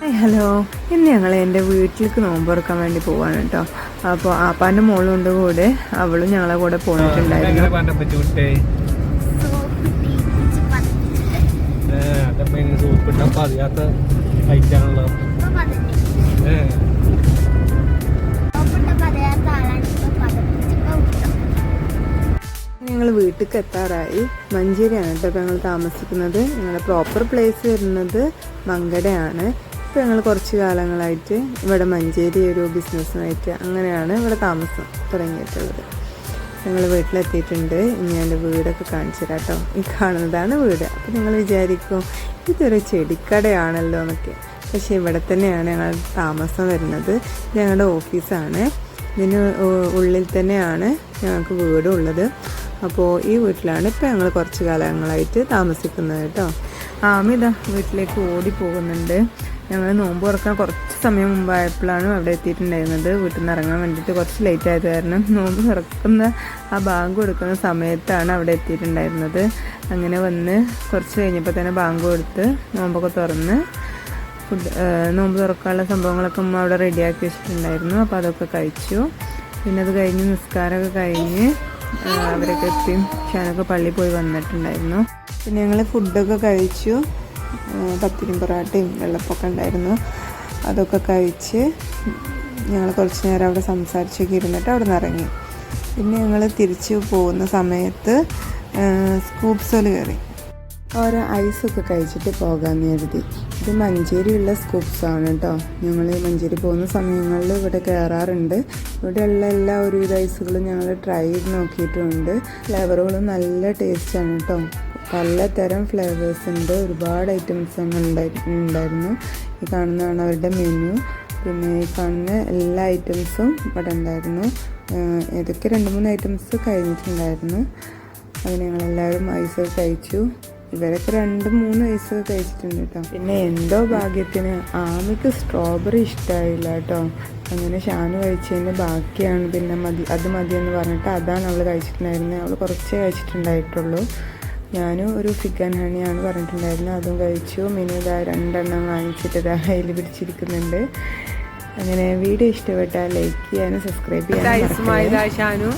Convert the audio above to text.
Hello, ഇന്ന് ഞങ്ങൾ എൻ്റെ വീട്ടിലേക്ക് നോമ്പ് തുറക്കാൻ വേണ്ടി പോവാണ് കേട്ടോ. അപ്പോൾ ആപ്പാൻ്റെ മോളുണ്ട് കൂടെ, അവളും ഞങ്ങളെ കൂടെ പോയിട്ടുണ്ടായിരുന്നു. ഞങ്ങൾ വീട്ടിലേക്ക് എത്താറായി. മഞ്ചേരിയാണ് കേട്ടോ ഇപ്പോൾ ഞങ്ങൾ താമസിക്കുന്നത്. ഞങ്ങളുടെ പ്രോപ്പർ പ്ലേസ് വരുന്നത് മങ്കടയാണ്. ഇപ്പോൾ ഞങ്ങൾ കുറച്ച് കാലങ്ങളായിട്ട് ഇവിടെ മഞ്ചേരി ഒരു ബിസിനസ്സുമായിട്ട് അങ്ങനെയാണ് ഇവിടെ താമസം തുടങ്ങിയിട്ടുള്ളത്. ഞങ്ങൾ വീട്ടിലെത്തിയിട്ടുണ്ട്. ഇനി എൻ്റെ വീടൊക്കെ കാണിച്ചു തരാം കേട്ടോ. ഈ കാണുന്നതാണ് വീട്. അപ്പോൾ നിങ്ങൾ വിചാരിക്കും ഇതൊരു ചെടിക്കടയാണല്ലോ എന്നൊക്കെ. പക്ഷേ ഇവിടെ തന്നെയാണ് ഞങ്ങൾ താമസം വരുന്നത്. ഇത് ഞങ്ങളുടെ ഓഫീസാണ്. ഇതിന് ഉള്ളിൽ തന്നെയാണ് ഞങ്ങൾക്ക് വീടുള്ളത്. അപ്പോൾ ഈ വീട്ടിലാണ് ഇപ്പോൾ ഞങ്ങൾ കുറച്ച് കാലങ്ങളായിട്ട് താമസിക്കുന്നത് കേട്ടോ. ആമിത വീട്ടിലേക്ക് ഓടി പോകുന്നുണ്ട്. ഞങ്ങൾ നോമ്പ് തുറക്കാൻ കുറച്ച് സമയം മുമ്പായപ്പോഴാണ് അവിടെ എത്തിയിട്ടുണ്ടായിരുന്നത്. വീട്ടിൽ നിന്ന് ഇറങ്ങാൻ വേണ്ടിയിട്ട് കുറച്ച് ലേറ്റ് ആയത് കാരണം നോമ്പ് തുറക്കുന്ന ആ ബാങ്ക് കൊടുക്കുന്ന സമയത്താണ് അവിടെ എത്തിയിട്ടുണ്ടായിരുന്നത്. അങ്ങനെ വന്ന് കുറച്ച് കഴിഞ്ഞപ്പോൾ തന്നെ ബാങ്ക് കൊടുത്ത് നോമ്പൊക്കെ തുറന്ന് നോമ്പ് തുറക്കാനുള്ള സംഭവങ്ങളൊക്കെ ഉമ്മ അവിടെ റെഡിയാക്കി വെച്ചിട്ടുണ്ടായിരുന്നു. അപ്പോൾ അതൊക്കെ കഴിച്ചു. പിന്നെ അത് കഴിഞ്ഞ് നിസ്കാരമൊക്കെ കഴിഞ്ഞ് അവരൊക്കെ എത്തിയും ഷാനൊക്കെ പള്ളിയിൽ പോയി വന്നിട്ടുണ്ടായിരുന്നു. പിന്നെ ഞങ്ങൾ ഫുഡൊക്കെ കഴിച്ചു. പത്തിരിയും പൊറാട്ടയും വെള്ളപ്പൊക്കെ ഉണ്ടായിരുന്നു. അതൊക്കെ കഴിച്ച് ഞങ്ങൾ കുറച്ച് നേരം അവിടെ സംസാരിച്ചൊക്കെ ഇരുന്നിട്ട് അവിടെ നിന്ന് ഇറങ്ങി. പിന്നെ ഞങ്ങൾ തിരിച്ചു പോകുന്ന സമയത്ത് സ്കൂപ്സോല് കയറി ഓരോ ഐസൊക്കെ കഴിച്ചിട്ട് പോകാമെന്ന് കരുതി. ഇത് മഞ്ചേരിയുള്ള സ്കൂപ്സാണ് കേട്ടോ. ഞങ്ങൾ മഞ്ചേരി പോകുന്ന സമയങ്ങളിൽ ഇവിടെ കയറാറുണ്ട്. ഇവിടെയുള്ള എല്ലാ ഒരുവിധ ഐസുകളും ഞങ്ങൾ ട്രൈ ചെയ്ത് നോക്കിയിട്ടുമുണ്ട്. ഫ്ലേവറുകളും നല്ല ടേസ്റ്റാണ് കേട്ടോ. പലതരം ഫ്ലേവേഴ്സ് ഉണ്ട്. ഒരുപാട് ഐറ്റംസ് ഉണ്ടായിരുന്നു. ഈ കാണുന്നതാണ് അവരുടെ മെനു. പിന്നെ ഈ കാണുന്ന എല്ലാ ഐറ്റംസും ഇവിടെ ഉണ്ടായിരുന്നു. ഏതൊക്കെ 2-3 ഐറ്റംസ് കഴിഞ്ഞിട്ടുണ്ടായിരുന്നു. അത് ഞങ്ങളെല്ലാവരും ഐസൊക്കെ കഴിച്ചു. ഇവരൊക്കെ 2-3 ഐസൊക്കെ കഴിച്ചിട്ടുണ്ട് കേട്ടോ. പിന്നെ എന്തോ ഭാഗ്യത്തിന് ആമിക്ക് സ്ട്രോബെറി ഇഷ്ടമായില്ല കേട്ടോ. അങ്ങനെ ഷാനു കഴിച്ചതിൻ്റെ ബാക്കിയാണ്. പിന്നെ അത് മതിയെന്ന് പറഞ്ഞിട്ട് അതാണ് അവൾ കഴിച്ചിട്ടുണ്ടായിരുന്നത്. അവൾ കുറച്ചേ കഴിച്ചിട്ടുണ്ടായിട്ടുള്ളൂ. ഞാനും ഒരു ഫിഗ് ഹണിയാണ് പറഞ്ഞിട്ടുണ്ടായിരുന്നത്. അതും കഴിച്ചു. മിനി 2 വാങ്ങിച്ചിട്ട് കയ്യിൽ പിടിച്ചിരിക്കുന്നുണ്ട്. അങ്ങനെ വീഡിയോ ഇഷ്ടപ്പെട്ടാൽ ലൈക്ക് ചെയ്യാനും സബ്സ്ക്രൈബ് ചെയ്യാനും. ഷാനു